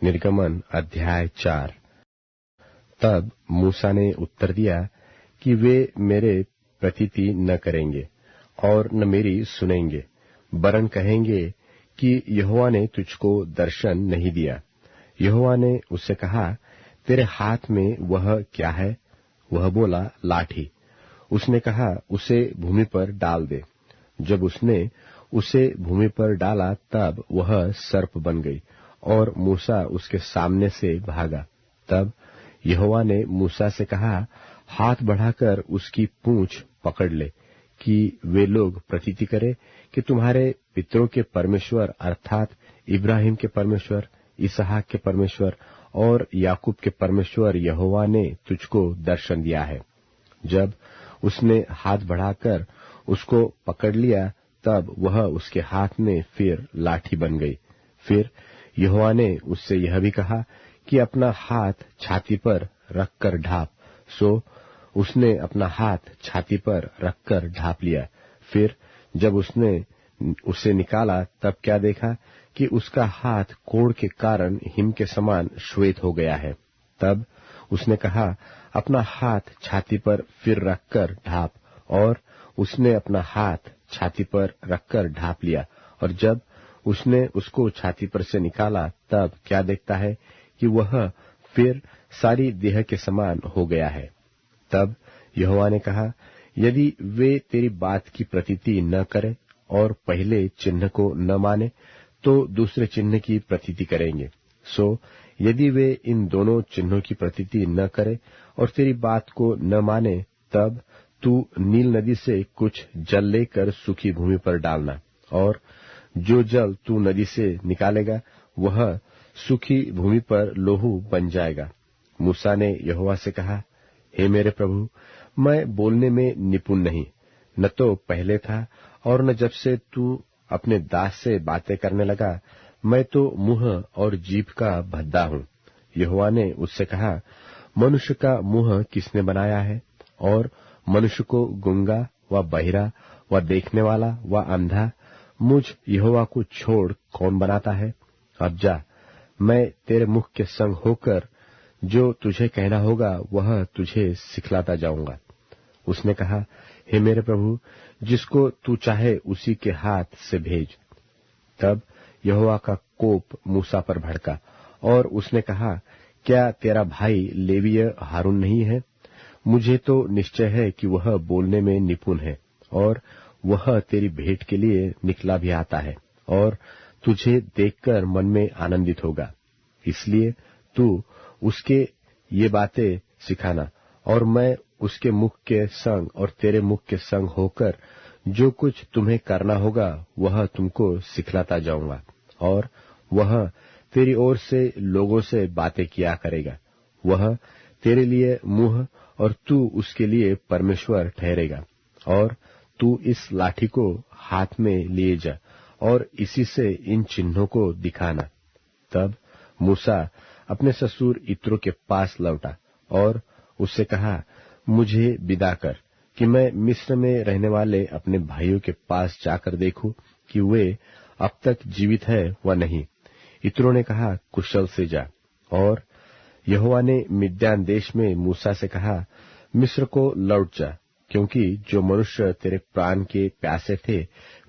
निर्गमन अध्याय 4। तब मूसा ने उत्तर दिया कि वे मेरे प्रतीति न करेंगे और न मेरी सुनेंगे, वरन कहेंगे कि यहोवा ने तुझको दर्शन नहीं दिया। यहोवा ने उससे कहा, तेरे हाथ में वह क्या है? वह बोला, लाठी। उसने कहा, उसे भूमि पर डाल दे। जब उसने उसे भूमि पर डाला तब वह सर्प बन गई और मूसा उसके सामने से भागा। तब यहोवा ने मूसा से कहा, हाथ बढ़ाकर उसकी पूंछ पकड़ ले कि वे लोग प्रतीति करें कि तुम्हारे पितरों के परमेश्वर अर्थात इब्राहिम के परमेश्वर, इसहाक के परमेश्वर और याकूब के परमेश्वर यहोवा ने तुझको दर्शन दिया है। जब उसने हाथ बढ़ाकर उसको पकड़ लिया तब वह उसके हाथ में फिर लाठी बन गई। फिर यहोवा ने उससे यह भी कहा कि अपना हाथ छाती पर रखकर ढाप। सो उसने अपना हाथ छाती पर रखकर ढाप लिया। फिर जब उसने उसे निकाला तब क्या देखा कि उसका हाथ कोढ़ के कारण हिम के समान श्वेत हो गया है। तब उसने कहा, अपना हाथ छाती पर फिर रखकर ढाप। और उसने अपना हाथ छाती पर रखकर ढाप लिया। और जब उसने उसको छाती पर से निकाला तब क्या देखता है कि वह फिर सारी देह के समान हो गया है। तब यहोवा ने कहा, यदि वे तेरी बात की प्रतीति न करे और पहले चिन्ह को न माने तो दूसरे चिन्ह की प्रतीति करेंगे। सो यदि वे इन दोनों चिन्हों की प्रतीति न करे और तेरी बात को न माने, तब तू नील नदी से कुछ जल लेकर सूखी भूमि पर डालना, और जो जल तू नदी से निकालेगा वह सूखी भूमि पर लोहू बन जाएगा। मूसा ने यहोवा से कहा, हे मेरे प्रभु, मैं बोलने में निपुण नहीं, न तो पहले था और न जब से तू अपने दास से बातें करने लगा। मैं तो मुंह और जीभ का भद्दा हूँ। यहोवा ने उससे कहा, मनुष्य का मुंह किसने बनाया है? और मनुष्य को गूंगा व बहिरा व देखने वाला व अंधा मुझ यहोवा को छोड़ कौन बनाता है? अब जा, मैं तेरे मुख के संग होकर जो तुझे कहना होगा वह तुझे सिखलाता जाऊंगा। उसने कहा, हे मेरे प्रभु, जिसको तू चाहे उसी के हाथ से भेज। तब यहोवा का कोप मूसा पर भड़का और उसने कहा, क्या तेरा भाई लेवीय हारून नहीं है? मुझे तो निश्चय है कि वह बोलने में निपुण है और वह तेरी भेंट के लिए निकला भी आता है और तुझे देखकर मन में आनंदित होगा। इसलिए तू उसके ये बातें सिखाना और मैं उसके मुख के संग और तेरे मुख के संग होकर जो कुछ तुम्हें करना होगा वह तुमको सिखलाता जाऊंगा। और वह तेरी ओर से लोगों से बातें किया करेगा। वह तेरे लिए मुंह और तू उसके लिए परमेश्वर ठहरेगा। और तू इस लाठी को हाथ में लिए जा और इसी से इन चिन्हों को दिखाना। तब मूसा अपने ससुर इत्रो के पास लौटा और उससे कहा, मुझे विदा कर कि मैं मिस्र में रहने वाले अपने भाइयों के पास जाकर देखूं कि वे अब तक जीवित है व नहीं। इत्रो ने कहा, कुशल से जा। और यहोवा ने मिद्यान देश में मूसा से कहा, मिस्र को लौट जा, क्योंकि जो मनुष्य तेरे प्राण के प्यासे थे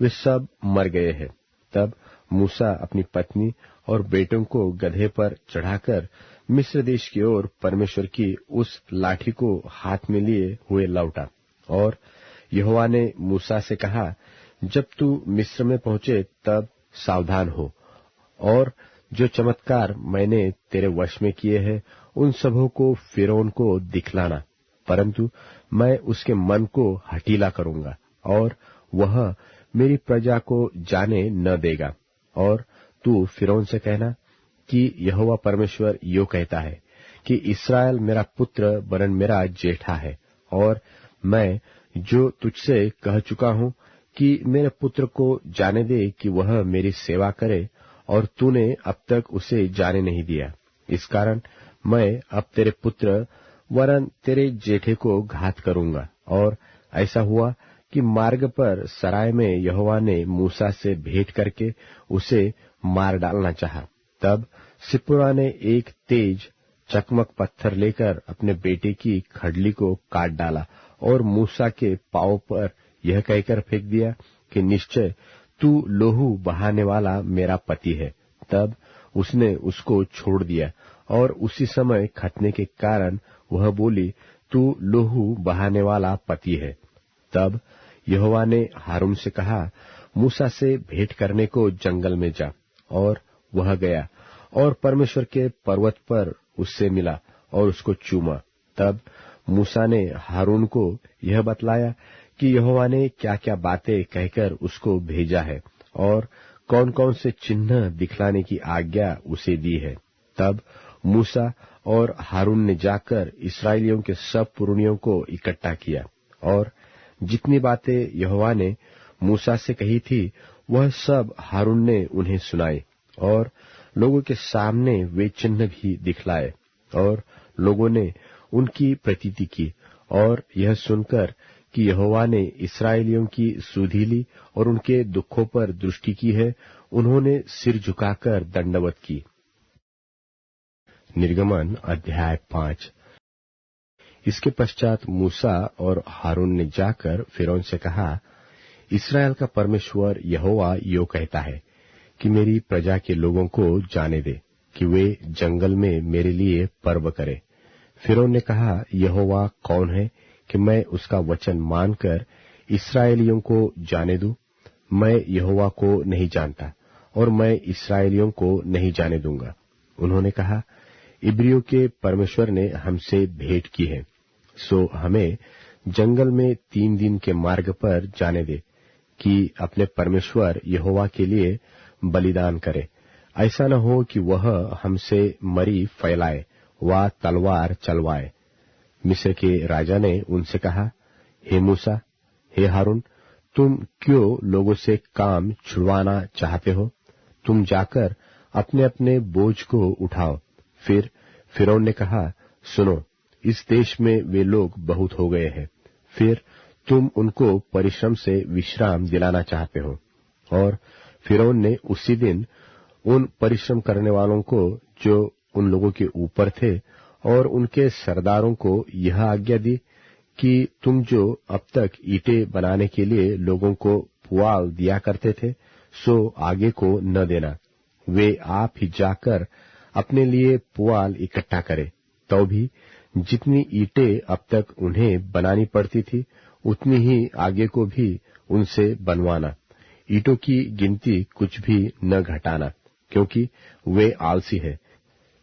वे सब मर गए हैं। तब मूसा अपनी पत्नी और बेटों को गधे पर चढ़ाकर मिस्र देश की ओर परमेश्वर की उस लाठी को हाथ में लिए हुए लौटा। और यहोवा ने मूसा से कहा, जब तू मिस्र में पहुंचे तब सावधान हो और जो चमत्कार मैंने तेरे वश में किए हैं उन सबों को फिरौन को दिखलाना, परंतु मैं उसके मन को हठीला करूंगा और वह मेरी प्रजा को जाने न देगा। और तू फिरौन से कहना कि यहोवा परमेश्वर यो कहता है कि इस्राएल मेरा पुत्र वरन मेरा जेठा है, और मैं जो तुझसे कह चुका हूं कि मेरे पुत्र को जाने दे कि वह मेरी सेवा करे, और तूने अब तक उसे जाने नहीं दिया। इस कारण मैं अब तेरे पुत्र वरन तेरे जेठे को घात करूंगा। और ऐसा हुआ कि मार्ग पर सराय में यहोवा ने मूसा से भेंट करके उसे मार डालना चाहा। तब सिप्पोरा ने एक तेज चकमक पत्थर लेकर अपने बेटे की खडली को काट डाला और मूसा के पांव पर यह कहकर फेंक दिया कि निश्चय तू लोहू बहाने वाला मेरा पति है। तब उसने उसको छोड़ दिया और उसी समय खतने के कारण वह बोली, तू लोहू बहाने वाला पति है। तब यहोवा ने हारून से कहा, मूसा से भेंट करने को जंगल में जा। और वह गया और परमेश्वर के पर्वत पर उससे मिला और उसको चूमा। तब मूसा ने हारून को यह बतलाया कि यहोवा ने क्या क्या बातें कहकर उसको भेजा है और कौन कौन से चिन्ह दिखलाने की आज्ञा उसे दी है। तब मूसा और हारून ने जाकर इस्राएलियों के सब पुरनियों को इकट्ठा किया और जितनी बातें यहोवा ने मूसा से कही थी वह सब हारून ने उन्हें सुनाई और लोगों के सामने वे चिन्ह भी दिखलाए और लोगों ने उनकी प्रतीति की। और यह सुनकर कि यहोवा ने इस्राएलियों की सुधि ली और उनके दुखों पर दृष्टि की है, उन्होंने सिर झुकाकर दंडवत की। निर्गमन अध्याय 5। इसके पश्चात मूसा और हारून ने जाकर फिरौन से कहा, इस्राएल का परमेश्वर यहोवा यो कहता है कि मेरी प्रजा के लोगों को जाने दे कि वे जंगल में मेरे लिए पर्व करें। फिरौन ने कहा, यहोवा कौन है कि मैं उसका वचन मानकर इस्राएलियों को जाने दूं? मैं यहोवा को नहीं जानता और मैं इस्राएलियों को नहीं जाने दूंगा। उन्होंने कहा, इब्रियों के परमेश्वर ने हमसे भेंट की है, सो हमें जंगल में 3 दिन के मार्ग पर जाने दे कि अपने परमेश्वर यहोवा के लिए बलिदान करे। ऐसा न हो कि वह हमसे मरी फैलाए व तलवार चलवाए। मिस्र के राजा ने उनसे कहा, हे मूसा, हे हारून, तुम क्यों लोगों से काम छुड़वाना चाहते हो? तुम जाकर अपने अपने बोझ को उठाओ। फिर फिरौन ने कहा, सुनो, इस देश में वे लोग बहुत हो गए हैं, फिर तुम उनको परिश्रम से विश्राम दिलाना चाहते हो। और फिरौन ने उसी दिन उन परिश्रम करने वालों को जो उन लोगों के ऊपर थे और उनके सरदारों को यह आज्ञा दी कि तुम जो अब तक ईंटें बनाने के लिए लोगों को पुआल दिया करते थे, सो आगे को न देना। वे आप ही जाकर अपने लिए पुआल इकट्ठा करें। तो भी जितनी ईंटें अब तक उन्हें बनानी पड़ती थी, उतनी ही आगे को भी उनसे बनवाना। ईंटों की गिनती कुछ भी न घटाना, क्योंकि वे आलसी है।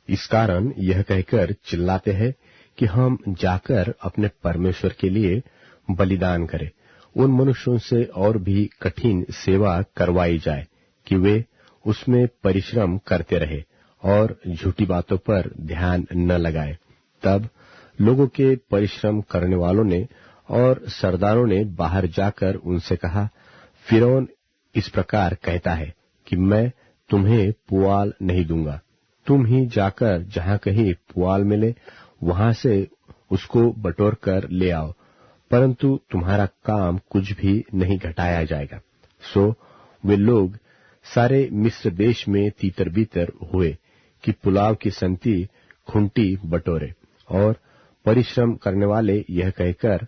इस कारण यह कहकर चिल्लाते हैं कि हम जाकर अपने परमेश्वर के लिए बलिदान करें। उन मनुष्यों से और भी कठिन सेवा करवाई जाए कि वे उसमें परिश्रम करते रहे और झूठी बातों पर ध्यान न लगाए। तब लोगों के परिश्रम करने वालों ने और सरदारों ने बाहर जाकर उनसे कहा, फिरौन इस प्रकार कहता है कि मैं तुम्हें पुआल नहीं दूंगा। तुम ही जाकर जहां कहीं पुआल मिले वहां से उसको बटोर कर ले आओ, परंतु तुम्हारा काम कुछ भी नहीं घटाया जाएगा। सो वे लोग सारे मिस्र देश में तीतर बीतर हुए कि पुलाव की संति खुंटी बटोरे। और परिश्रम करने वाले यह कहकर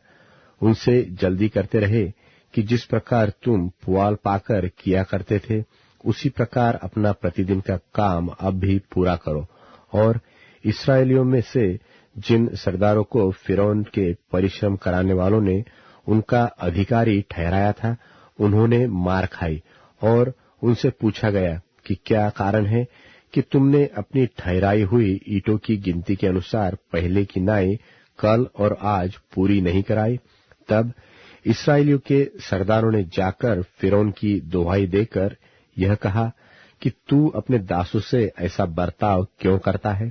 उनसे जल्दी करते रहे कि जिस प्रकार तुम पुआल पाकर किया करते थे, उसी प्रकार अपना प्रतिदिन का काम अब भी पूरा करो। और इस्राएलियों में से जिन सरदारों को फिरौन के परिश्रम कराने वालों ने उनका अधिकारी ठहराया था, उन्होंने मार खाई। और उनसे पूछा गया कि क्या कारण है कि तुमने अपनी ठहराई हुई ईंटों की गिनती के अनुसार पहले की नाई कल और आज पूरी नहीं कराई? तब इस्राएलियों के सरदारों ने जाकर फिरौन की दुहाई देकर यह कहा कि तू अपने दासों से ऐसा बर्ताव क्यों करता है?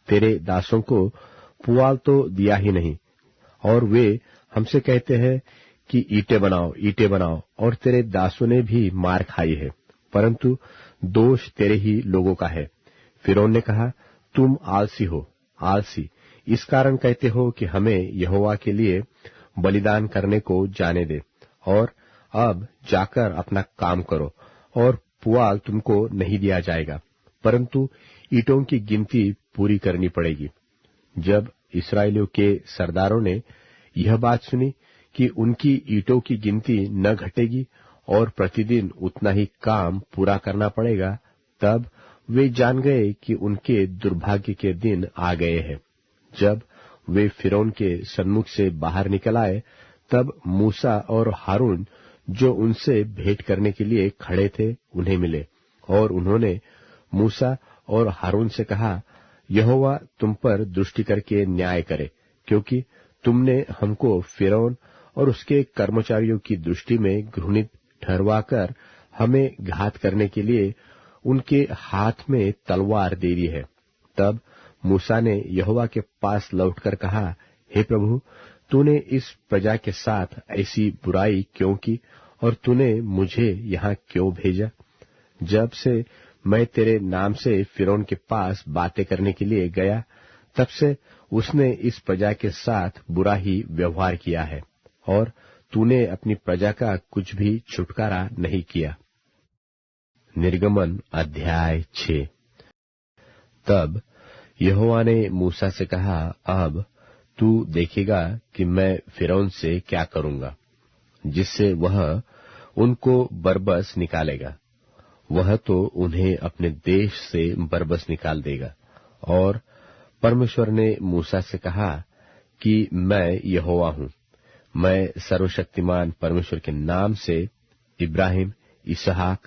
तेरे दासों को पुआल तो दिया ही नहीं, और वे हमसे कहते हैं कि ईंटें बनाओ, ईंटें बनाओ, और तेरे दासों ने भी मार खाई है, परंतु दोष तेरे ही लोगों का है। फिरौन ने कहा, तुम आलसी हो, आलसी, इस कारण कहते हो कि हमें यहोवा के लिए बलिदान करने को जाने दे, और अब जाकर अपना काम करो, और पुआल तुमको नहीं दिया जाएगा, परंतु ईंटों की गिनती पूरी करनी पड़ेगी। जब इस्राएलियों के सरदारों ने यह बात सुनी कि उनकी ईंटों की गिनती न घटेगी और प्रतिदिन उतना ही काम पूरा करना पड़ेगा, तब वे जान गए कि उनके दुर्भाग्य के दिन आ गए हैं। जब वे फिरौन के सन्मुख से बाहर निकल आए, तब मूसा और हारून जो उनसे भेंट करने के लिए खड़े थे, उन्हें मिले, और उन्होंने मूसा और हारून से कहा, यहोवा तुम पर दृष्टि करके न्याय करे, क्योंकि तुमने हमको फिरौन और उसके कर्मचारियों की दृष्टि में घृणित ठहरवाकर हमें घात करने के लिए उनके हाथ में तलवार दे दी है। तब मूसा ने यहोवा के पास लौटकर कहा, हे प्रभु, तूने इस प्रजा के साथ ऐसी बुराई क्यों की और तूने मुझे यहाँ क्यों भेजा? जब से मैं तेरे नाम से फिरौन के पास बातें करने के लिए गया, तब से उसने इस प्रजा के साथ बुरा ही व्यवहार किया है, और तूने अपनी प्रजा का कुछ भी छुटकारा नहीं किया। निर्गमन अध्याय 6। तब यहोवा ने मूसा से कहा, अब तू देखेगा कि मैं फिरौन से क्या करूंगा, जिससे वह उनको बरबस निकालेगा। वह तो उन्हें अपने देश से बरबस निकाल देगा। और परमेश्वर ने मूसा से कहा कि मैं यहोवा हूं। मैं सर्वशक्तिमान परमेश्वर के नाम से इब्राहिम, इसहाक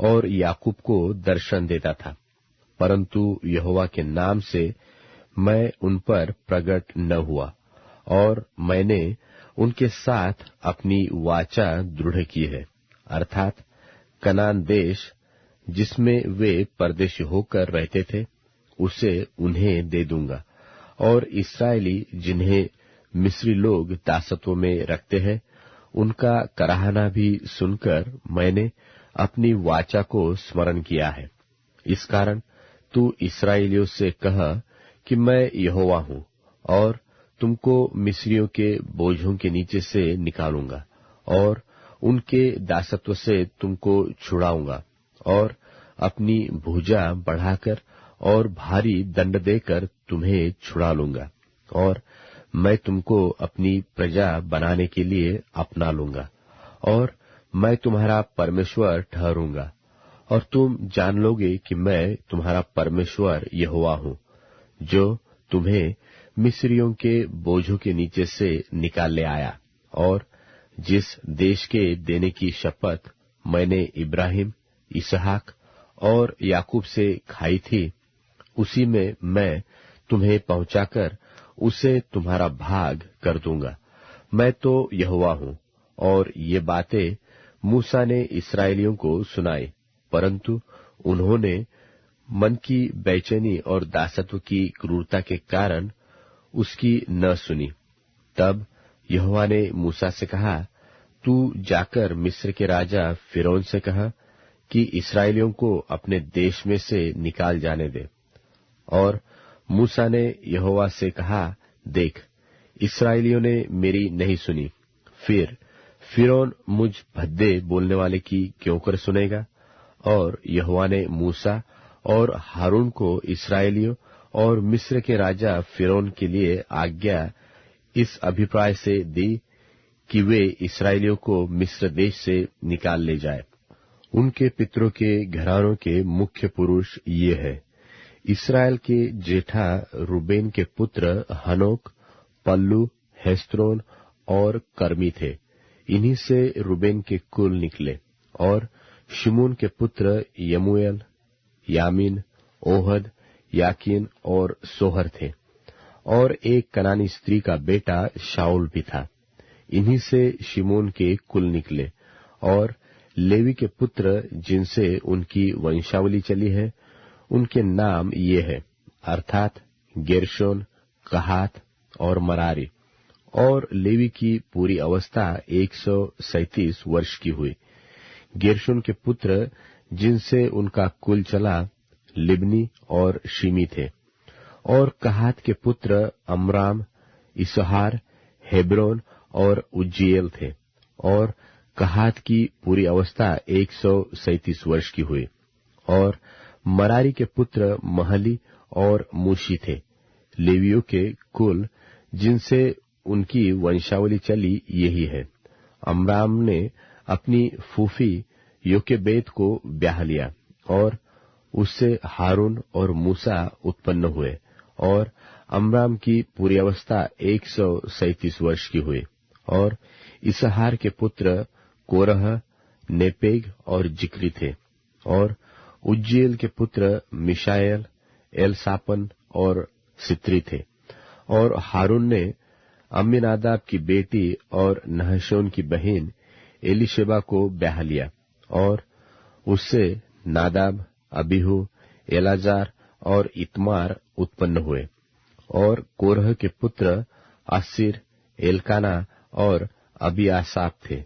और याकूब को दर्शन देता था, परंतु यहोवा के नाम से मैं उन पर प्रकट न हुआ, और मैंने उनके साथ अपनी वाचा दृढ़ की है, अर्थात कनान देश जिसमें वे परदेशी होकर रहते थे, उसे उन्हें दे दूंगा। और इस्राएली जिन्हें मिस्री लोग दासत्व में रखते हैं, उनका कराहना भी सुनकर मैंने अपनी वाचा को स्मरण किया है। इस कारण तू इस्राएलियों से कह कि मैं यहोवा हूं, और तुमको मिस्रियों के बोझों के नीचे से निकालूंगा, और उनके दासत्व से तुमको छुड़ाऊंगा, और अपनी भुजा बढ़ाकर और भारी दंड देकर तुम्हें छुड़ा लूंगा, और मैं तुमको अपनी प्रजा बनाने के लिए अपना लूंगा, और मैं तुम्हारा परमेश्वर ठहरूंगा, और तुम जान लोगे कि मैं तुम्हारा परमेश्वर यहोवा हूं, जो तुम्हें मिस्रियों के बोझों के नीचे से निकाल ले आया। और जिस देश के देने की शपथ मैंने इब्राहिम, इसहाक और याकूब से खाई थी, उसी में मैं तुम्हें पहुंचाकर उसे तुम्हारा भाग कर दूंगा। मैं तो यहोवा हूं। और ये बातें मूसा ने इस्राएलियों को सुनाई, परंतु उन्होंने मन की बेचैनी और दासत्व की क्रूरता के कारण उसकी न सुनी। तब यहोवा ने मूसा से कहा, तू जाकर मिस्र के राजा फिरौन से कह कि इस्राएलियों को अपने देश में से निकाल जाने दे। और मूसा ने यहोवा से कहा, देख, इस्राएलियों ने मेरी नहीं सुनी, फिर फिरौन मुझ भद्दे बोलने वाले की क्यों कर सुनेगा? और यहोवा ने मूसा और हारून को इस्राएलियों और मिस्र के राजा फिरौन के लिए आज्ञा इस अभिप्राय से दी कि वे इस्राएलियों को मिस्र देश से निकाल ले जाए। उनके पितरों के घरानों के मुख्य पुरुष ये हैं। इस्राएल के जेठा रूबेन के पुत्र हनोक, पल्लू, हेस्रोन और कर्मी थे। इन्हीं से रूबेन के कुल निकले। और शिमोन के पुत्र यमूएल, यामीन, ओहद, याकीन और सोहर थे। और एक कनानी स्त्री का बेटा शाऊल भी था। इन्हीं से शिमोन के कुल निकले। और लेवी के पुत्र जिनसे उनकी वंशावली चली है, उनके नाम ये है, अर्थात गेर्शोन, कहात और मरारी। और लेवी की पूरी अवस्था 137 वर्ष की हुई। गेर्शोन के पुत्र जिनसे उनका कुल चला, लिब्नी और शिमी थे। और कहात के पुत्र अमराम, इसहार, हेब्रोन और उज्जीएल थे। और कहात की पूरी अवस्था 137 वर्ष की हुई। और मरारी के पुत्र महली और मूशी थे। लेवियों के कुल जिनसे उनकी वंशावली चली यही है। अमराम ने अपनी फूफी योकेबेद को ब्याह लिया और उससे हारून और मूसा उत्पन्न हुए, और अमराम की पूरी अवस्था 137 वर्ष की हुई। और इसहार के पुत्र कोरह, नेपेग और जिक्री थे, और उज्जीएल के पुत्र मिशाएल, एलसापन और सित्री थे। और हारून ने अम्मीनादाब की बेटी और नहशोन की बहन एलीशेबा को ब्याह लिया, और उससे नादाब, अबीहू, एलाजार और इतमार उत्पन्न हुए। और कोरह के पुत्र आसिर, एलकाना और अबीआसाप थे,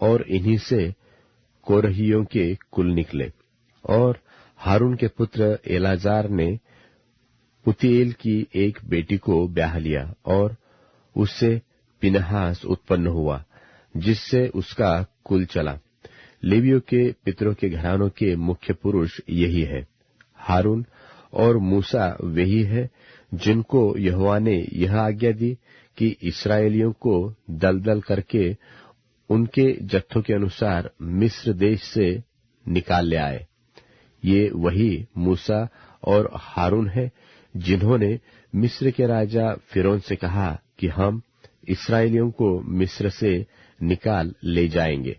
और इन्हीं से कोरहियों के कुल निकले। और हारून के पुत्र एलाजार ने पुतीएल की एक बेटी को ब्याह लिया, और उससे पिनहास उत्पन्न हुआ, जिससे उसका कुल चला। लेवियों के पितरों के घरानों के मुख्य पुरुष यही है। हारून और मूसा वही है जिनको यहोवा ने यह आज्ञा दी कि इस्राएलियों को दलदल करके उनके जत्थों के अनुसार मिस्र देश से निकाल ले आए। ये वही मूसा और हारून है जिन्होंने मिस्र के राजा फिरौन से कहा कि हम इस्राएलियों को मिस्र से निकाल ले जाएंगे।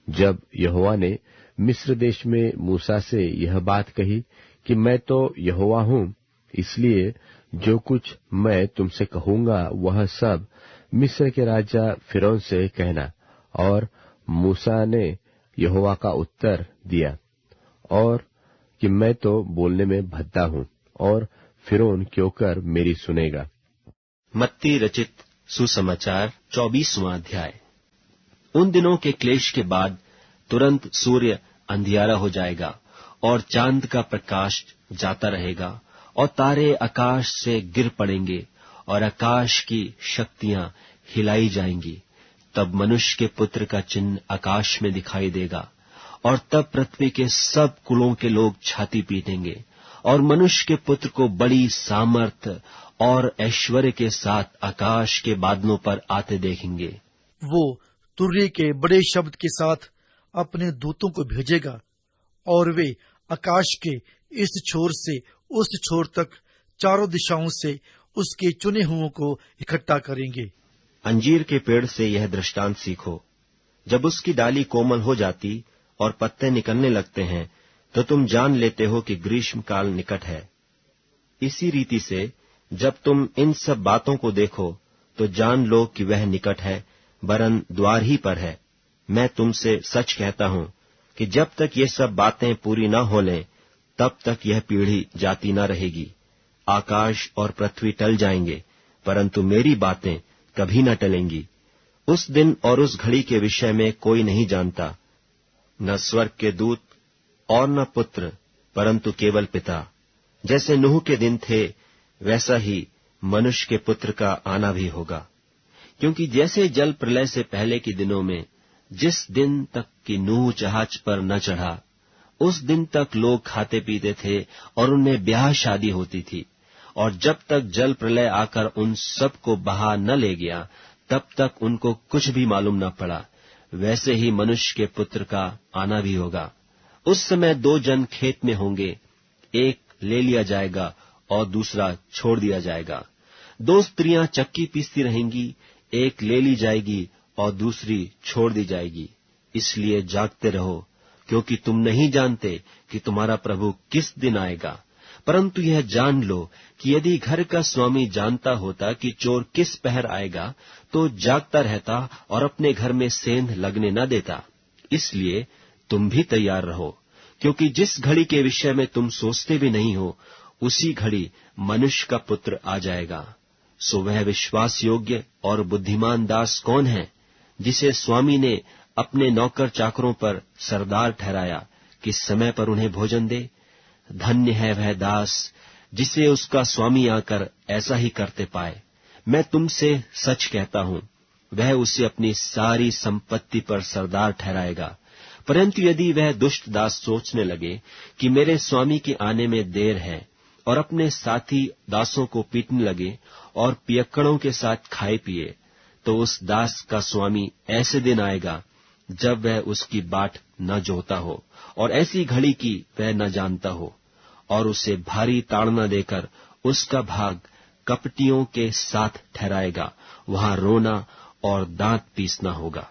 जब यहोवा ने मिस्र देश में मूसा से यह बात कही कि मैं तो यहोवा हूं, इसलिए जो कुछ मैं तुमसे कहूंगा वह सब मिस्र के राजा फिरौन से कहना। और मूसा ने यहोवा का उत्तर दिया और कि मैं तो बोलने में भद्दा हूं, और फिरौन क्यों कर मेरी सुनेगा। मत्ती रचित सुसमाचार 24वां अध्याय। उन दिनों के क्लेश के बाद तुरंत सूर्य अंधियारा हो जाएगा और चांद का प्रकाश जाता रहेगा, और तारे आकाश से गिर पड़ेंगे और आकाश की शक्तियां हिलाई जाएंगी। तब मनुष्य के पुत्र का चिन्ह आकाश में दिखाई देगा, और तब पृथ्वी के सब कुलों के लोग छाती पीटेंगे और मनुष्य के पुत्र को बड़ी सामर्थ और ऐश्वर्य के साथ आकाश के बादलों पर आते देखेंगे। वो तुरही के बड़े शब्द के साथ अपने दूतों को भेजेगा, और वे आकाश के इस छोर से उस छोर तक चारों दिशाओं से उसके चुने हुओं को इकट्ठा करेंगे। अंजीर के पेड़ से यह दृष्टांत सीखो। जब उसकी डाली कोमल हो जाती और पत्ते निकलने लगते हैं, तो तुम जान लेते हो कि ग्रीष्म काल निकट है। इसी रीति से जब तुम इन सब बातों को देखो, तो जान लो कि वह निकट है, वरन द्वार ही पर है। मैं तुमसे सच कहता हूं कि जब तक ये सब बातें पूरी न हो लें, तब तक यह पीढ़ी जाती न रहेगी। आकाश और पृथ्वी टल जाएंगे, परंतु मेरी बातें कभी न टलेंगी। उस दिन और उस घड़ी के विषय में कोई नहीं जानता, न स्वर्ग के दूत और न पुत्र, परंतु केवल पिता। जैसे नूह के दिन थे, वैसा ही मनुष्य के पुत्र का आना भी होगा। क्योंकि जैसे जल प्रलय से पहले के दिनों में, जिस दिन तक कि नूह जहाज पर न चढ़ा, उस दिन तक लोग खाते पीते थे और उनमें ब्याह शादी होती थी, और जब तक जल प्रलय आकर उन सब को बहा न ले गया, तब तक उनको कुछ भी मालूम न पड़ा। वैसे ही मनुष्य के पुत्र का आना भी होगा। उस समय दो जन खेत में होंगे, एक ले लिया जाएगा और दूसरा छोड़ दिया जाएगा। दो स्त्रियां चक्की पीसती रहेंगी, एक ले ली जाएगी और दूसरी छोड़ दी जाएगी। इसलिए जागते रहो, क्योंकि तुम नहीं जानते कि तुम्हारा प्रभु किस दिन आएगा। परंतु यह जान लो कि यदि घर का स्वामी जानता होता कि चोर किस पहर आएगा, तो जागता रहता और अपने घर में सेंध लगने न देता। इसलिए तुम भी तैयार रहो, क्योंकि जिस घड़ी के विषय में तुम सोचते भी नहीं हो, उसी घड़ी मनुष्य का पुत्र आ जाएगा। सो वह विश्वास योग्य और बुद्धिमान दास कौन है, जिसे स्वामी ने अपने नौकर चाकरों पर सरदार ठहराया कि समय पर उन्हें भोजन दे? धन्य है वह दास जिसे उसका स्वामी आकर ऐसा ही करते पाए। मैं तुमसे सच कहता हूं, वह उसे अपनी सारी संपत्ति पर सरदार ठहराएगा। परंतु यदि वह दुष्ट दास सोचने लगे कि मेरे स्वामी के आने में देर है और अपने साथी दासों को पीटने लगे और पियक्कड़ों के साथ खाए पिए, तो उस दास का स्वामी ऐसे दिन आएगा जब वह उसकी बाट न जोहता हो और ऐसी घड़ी की वह न जानता हो, और उसे भारी ताड़ना देकर उसका भाग कपटियों के साथ ठहराएगा। वहां रोना और दांत पीसना होगा।